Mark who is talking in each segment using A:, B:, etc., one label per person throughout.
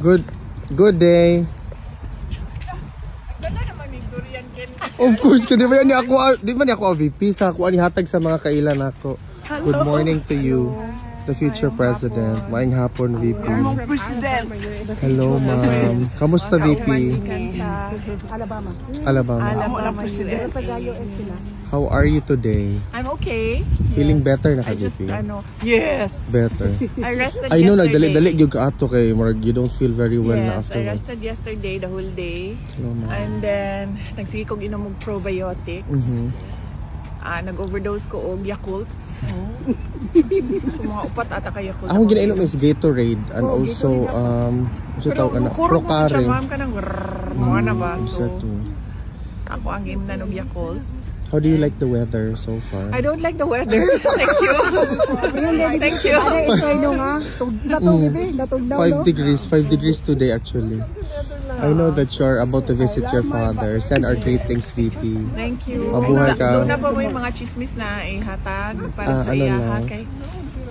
A: Good day. Of course, di ba ni ako VP sa ako ani hatag sa mga kailan ako. Good morning to you, the future president. Maayong hapon, VP. Hello, ma'am. Kamusta, VP? Alabama. How are you today?
B: I'm okay.
A: Feeling better na ka, VP?
B: Yes.
A: Better.
B: I rested
A: I know,
B: yesterday.
A: nagdali yung kaato kay Mark. You don't feel very well na
B: Yes,
A: after.
B: I rested yesterday, the whole day.
A: Hello, ma'am.
B: And then, nagsige kong inom og probiotics. Nag-overdose ko og Yakult. So, mga upat ata kay Yakult.
A: Akong ginainom is Gatorade and also, Procare.
B: Ma'am ka ng mga na ba? So,
A: Exactly.
B: ako ang imnan og Yakult.
A: How do you like the weather so far?
B: I don't like the weather. Thank you. Thank you.
A: 5 degrees today actually. I know that you're about to visit your father. Send our greetings, VP.
B: Thank you.
A: Mabuhay ka.
B: Doon na pa may mga chismis na ihatag para sa
A: ano
B: iya
A: na?
B: kay.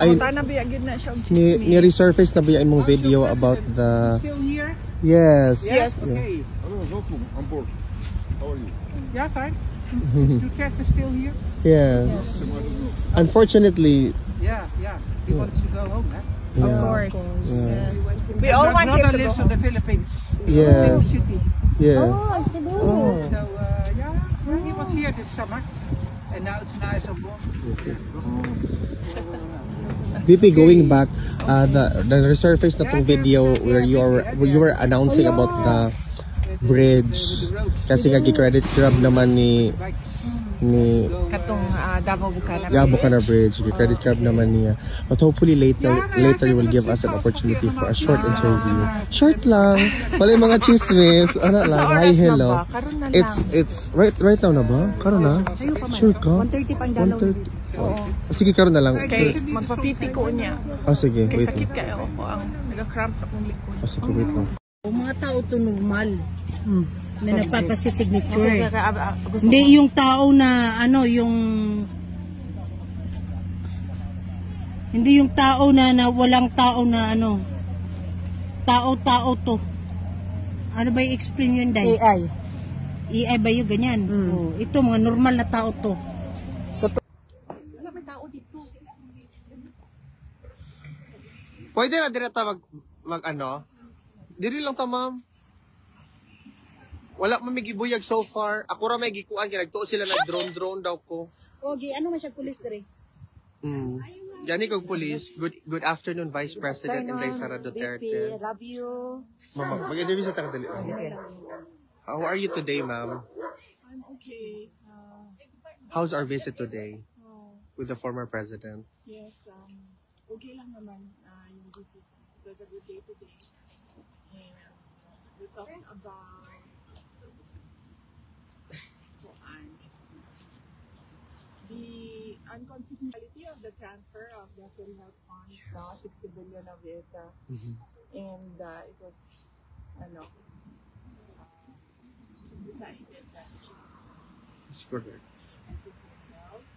A: Ay,
B: Na biyagin na siya og chismis.
A: ni-resurface na ba yung mong video about the...
C: Still here?
A: Yes.
B: Yes.
C: Okay.
D: Hello, welcome on board. How are you?
C: Yeah, fine. Your chest is still here?
A: Yes. Unfortunately,
C: Yeah. He wants to go home,
B: Of course.
A: yeah.
B: We all want him
C: not
B: to go
C: list of the Philippines.
A: Yeah.
C: Cebu City.
A: Yeah.
C: So, he was here this summer. And now it's nice on board.
A: VP, going back, the resurface na tong video where you were announcing about the bridge kasi nga gi-credit grab naman ni
B: katong Davao Bucana.
A: Yeah, Bucana Bridge, gi-credit grab naman niya. But hopefully later you will give us an opportunity for a short interview. Short lang. Wala yung mga chismis. Ano lang. Hi, hello. It's right now na ba? Karon na? Sure ka?
E: 1:30 pang dalaw.
A: 1:30. Sige, karon na lang.
B: Kay magpapiti ko niya.
A: Sige,
B: Kay
A: wait
B: sakit
A: lang.
B: kayo ako ang nagka-cramp sa akong likod.
A: Sige, wait lang.
E: Mga tao to normal. Na napaka-signature. Hindi yung tao na hindi yung tao na walang tao na tao to. Ano ba i-explain yun, Day? AI ba yun ganyan? Oh, ito mga normal na tao to.
A: Pwede na direta mag ano? Dili lang ta, ma'am. Wala man may gibuyag so far. Ako ra may gikuan kay nagtuo sila nag drone daw ko.
E: Okay, ano man siya pulis dere?
A: Gani kong police. Good afternoon, Vice President Inday Sara Duterte.
E: Love you.
A: Mama, mag-interview sa takadali. How are you today, ma'am?
B: I'm okay.
A: How's our visit today with the former president?
B: Yes, okay lang naman yung visit. It was a good day today. And we talked about the unconstitutionality of the transfer of the PhilHealth funds, 60 billion of it, and it was, decided that it should
A: That's correct.
B: be PhilHealth.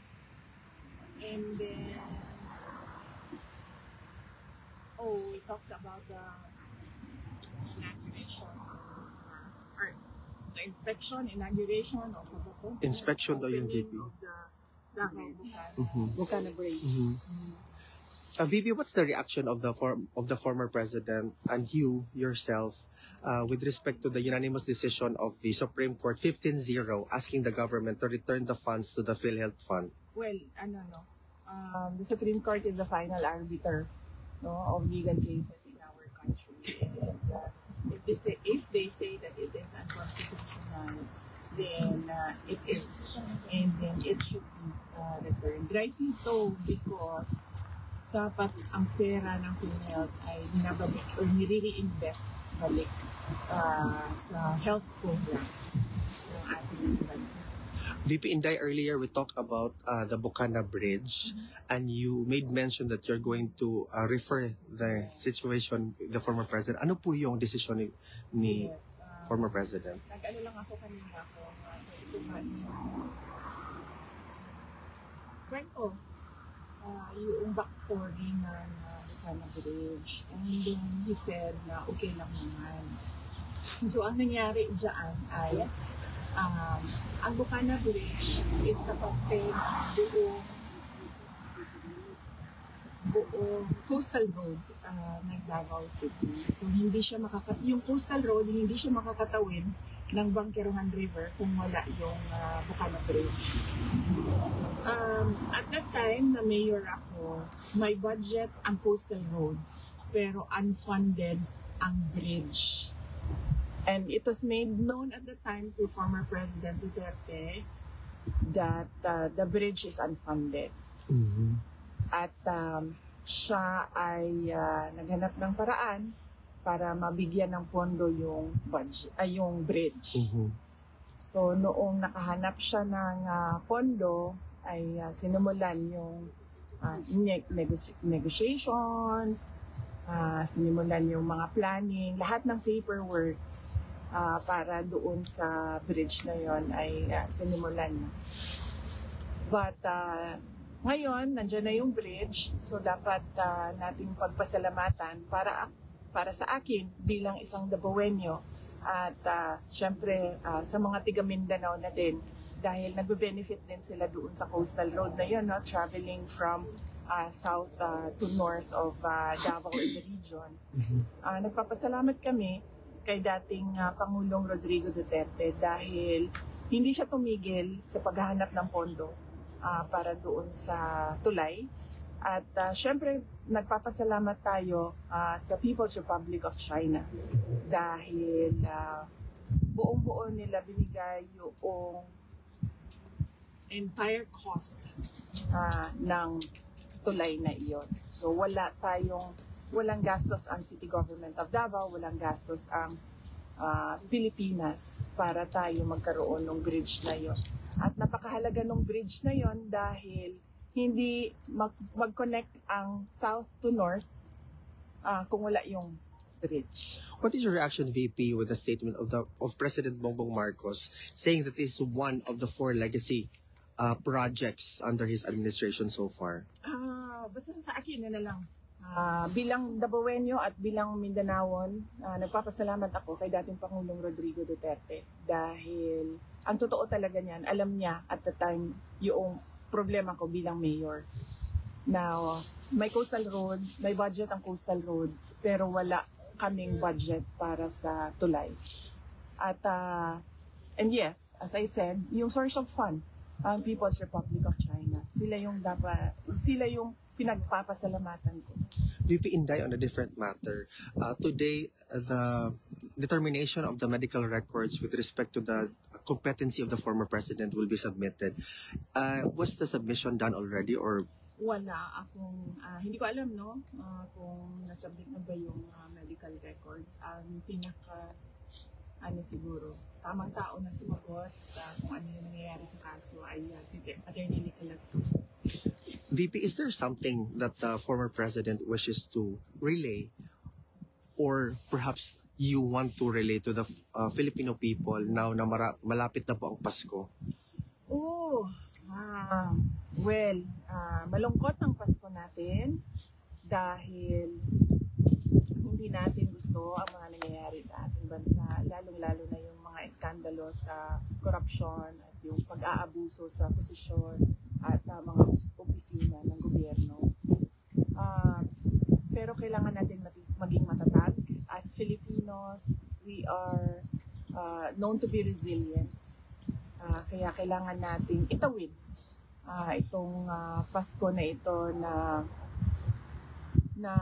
B: And then, we talked about the inauguration, or the inauguration, also the
A: Inspection daw yung VP.
B: of the Davao Bucana Bridge.
A: VP, what's the reaction of the former president and you yourself with respect to the unanimous decision of the Supreme Court 15-0 asking the government to return the funds to the PhilHealth Fund?
B: Well, the Supreme Court is the final arbiter of legal cases in our country. And if they say that it is unconstitutional, then it is, and then it should be returned. Rightly so, because dapat ang pera ng PhilHealth ay binabalik o nire-reinvest balik sa health programs ng ating bansa.
A: VP Inday, earlier we talked about the Bucana Bridge, and you made mention that you're going to refer the situation the former president. Ano po yung decision ni former president?
B: Nag-ano lang ako kanina kung ito man kwento yung backstory na Bukana Bridge. And then he said na okay lang naman. So ang nangyari dyan ay ang Bukana Bridge is kapatid ng buong coastal road ng Davao City. So hindi siya yung coastal road hindi siya makakatawid ng Bangkeruhan River kung wala yung Bukana Bridge. At that time na mayor ako, may budget ang coastal road pero unfunded ang bridge. And it was made known at the time to former President Duterte that the bridge is unfunded. At siya ay naghanap ng paraan para mabigyan ng pondo yung budget, yung bridge. So noong nakahanap siya ng pondo ay sinimulan yung negotiations, sinimulan yung mga planning, lahat ng paperworks para doon sa bridge na yon ay sinimulan na. But ngayon, nandiyan na yung bridge, so dapat nating pagpasalamatan para sa akin bilang isang Dabawenyo at syempre sa mga tiga Mindanao na din dahil nagbe-benefit din sila doon sa coastal road na yun, no? Traveling from south to north of Davao in the region. Nagpapasalamat kami kay dating Pangulong Rodrigo Duterte dahil hindi siya tumigil sa paghahanap ng pondo para doon sa tulay. At syempre, nagpapasalamat tayo sa People's Republic of China dahil buong-buo nila binigay yung entire cost ng tulay na iyon. So walang gastos ang City Government of Davao, walang gastos ang Pilipinas para tayo magkaroon ng bridge na iyon. At napakahalaga ng bridge na yon dahil hindi mag-connect ang south to north kung wala yung bridge.
A: What is your reaction, VP, with the statement of President Bongbong Marcos saying that this is one of the 4 legacy projects under his administration so far?
B: Basta sa akin na lang. Bilang Dabawenyo at bilang Mindanaon, nagpapasalamat ako kay dating Pangulong Rodrigo Duterte dahil ang totoo talaga niyan, alam niya at the time yung problema ko bilang mayor. Now, may coastal road, may budget ang coastal road, pero wala kaming budget para sa tulay. At, and yes, as I said, yung source of fund, ang People's Republic of China, sila yung pinagpapasalamatan ko.
A: VP Inday, on a different matter, today the determination of the medical records with respect to the competency of the former president will be submitted. Was the submission done already or?
B: Wala akong, hindi ko alam no kung nasubmit na ba yung medical records. Ang siguro, tamang tao na sumagot kung ano yung nangyayari sa kaso ay si Attorney Nicolas.
A: VP, is there something that the former president wishes to relay or perhaps you want to relay to the Filipino people now na malapit na po ang Pasko?
B: Well, malungkot ang Pasko natin dahil hindi natin gusto ang mga nangyayari sa ating bansa, lalong-lalo na yung mga eskandalo sa korupsyon at yung pag-aabuso sa posisyon at mga opisina ng gobyerno. Pero kailangan natin maging matatag. As Filipinos, we are known to be resilient. Kaya kailangan nating itawid itong Pasko na ito na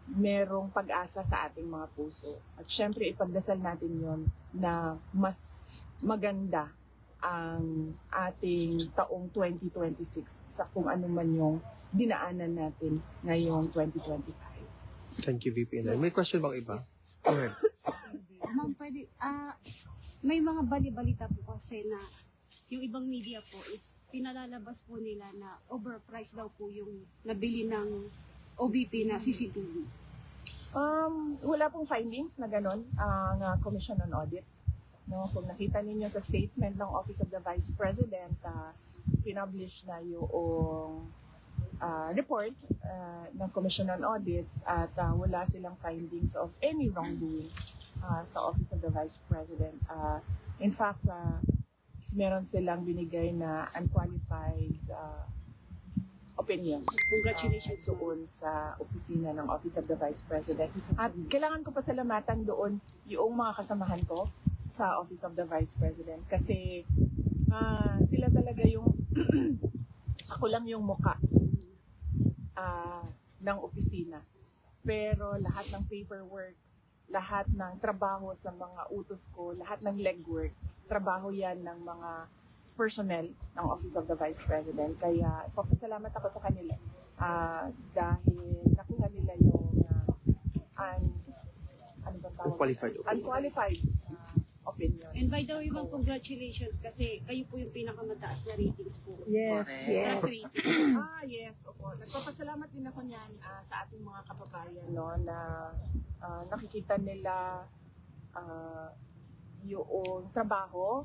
B: merong pag-asa sa ating mga puso. At syempre, ipagdasal natin yon na mas maganda ang ating taong 2026 sa kung ano man yung dinaanan natin ngayong 2025.
A: Thank you, VP. May question bang iba? Go ahead.
F: Ma'am, pwede, may mga bali-balita po kasi na yung ibang media po is pinalalabas po nila na overpriced daw po yung nabili ng OBP na CCTV.
B: Wala pong findings na gano'n ang Commission on Audit. No, kung nakita ninyo sa statement ng Office of the Vice President, pinublish na yung report ng Commission on Audit at wala silang findings of any wrongdoing sa Office of the Vice President. In fact, meron silang binigay na unqualified opinion.
F: Congratulations
B: doon sa opisina ng Office of the Vice President. At kailangan ko pasalamatan doon yung mga kasamahan ko sa Office of the Vice President kasi sila talaga yung ako lang yung muka ng opisina. Pero lahat ng paperwork, lahat ng trabaho sa mga utos ko, lahat ng legwork, trabaho yan ng mga personnel ng Office of the Vice President. Kaya papasalamat ako sa kanila dahil nakuha nila yung unqualified opinion.
F: And by the way, ma'am, congratulations kasi kayo po yung pinakamataas na ratings po.
E: Yes.
F: Yes.
B: Yes, opo. Nagpapasalamat din ako niyan sa ating mga kababayan no, na nakikita nila yung trabaho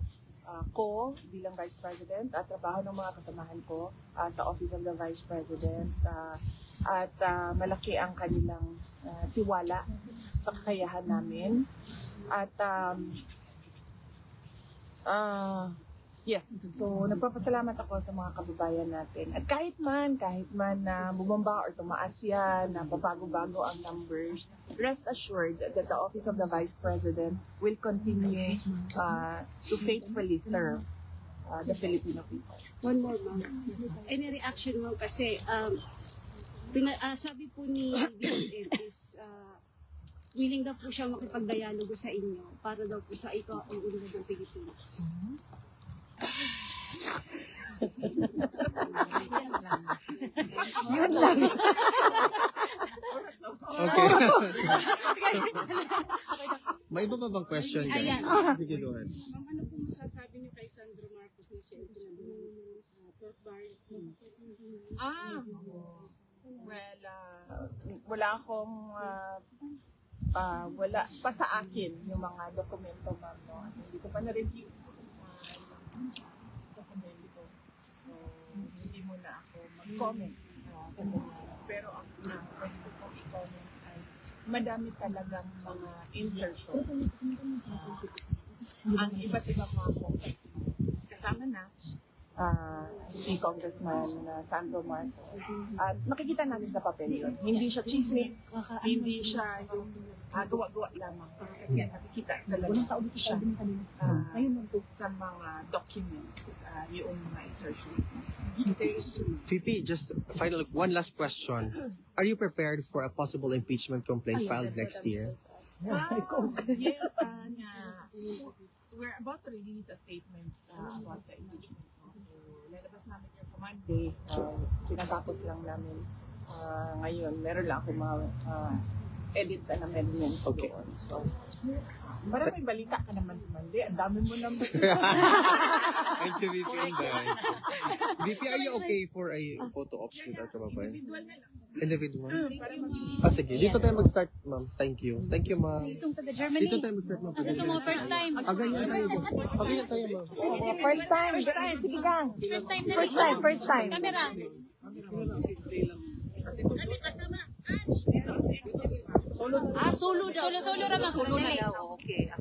B: ko bilang Vice President at trabaho ng mga kasamahan ko sa Office of the Vice President at malaki ang kanilang tiwala sa kakayahan namin at yes, so nagpapasalamat ako sa mga kababayan natin at kahit man na bumaba or tumaas yan, na babago-bago ang numbers, rest assured that the Office of the Vice President will continue to faithfully serve the Filipino people.
F: One more, ma'am. Any reaction, ma'am? Kasi sabi po ni BBM is willing daw po siya makipag-dialogo sa inyo para daw po sa ikaunlad ng Pilipinas.
E: Yun lang.
A: Okay. May iba pa bang question?
F: Ayan.
A: Sige, go ahead.
F: Ma'am, ano po masasabi niyo kay Sandro Marcos na siya yung pork barrel?
B: Well, wala akong wala pa sa akin yung mga dokumento, ma'am, no? Hindi ko pa na-review sa ko. So, hindi muna ako mag-comment sa kanya. Pero ang pwede ko pong i-comment ay madami talagang mga insertions. Ang iba't ibang mga context. Kasama na si Congressman Sandro Marcos. At makikita natin sa papel yun. Hindi siya chismis, hindi siya yung gawa-gawa lamang. Kasi nakikita talaga siya sa mga documents, yung mga insertions.
A: VP, just final one last question. Are you prepared for a possible impeachment complaint filed next year?
B: Yes, we're about to release a statement about the impeachment. So, lalabas namin yan sa Monday. Pinatapos lang namin. Ngayon, meron lang ako mga edits and amendments doon. So, parang may balita ka naman sa Monday. Ang dami mo naman.
A: Thank you, VP. VP, are you okay for a photo ops with our kababayan?
B: Individual na lang.
A: Individual?
B: Para mabilis.
A: Sige. Dito tayo mag-start, ma'am. Thank you. Thank you, ma'am.
G: Itong taga Germany.
A: Dito tayo mag-start, ma'am.
G: Kasi itong mga first time.
A: Ganyan tayo, ma'am. Ganyan tayo, ma'am.
G: First time. Sige gang. First time. Camera. Solo raman. Solo na daw. Okay.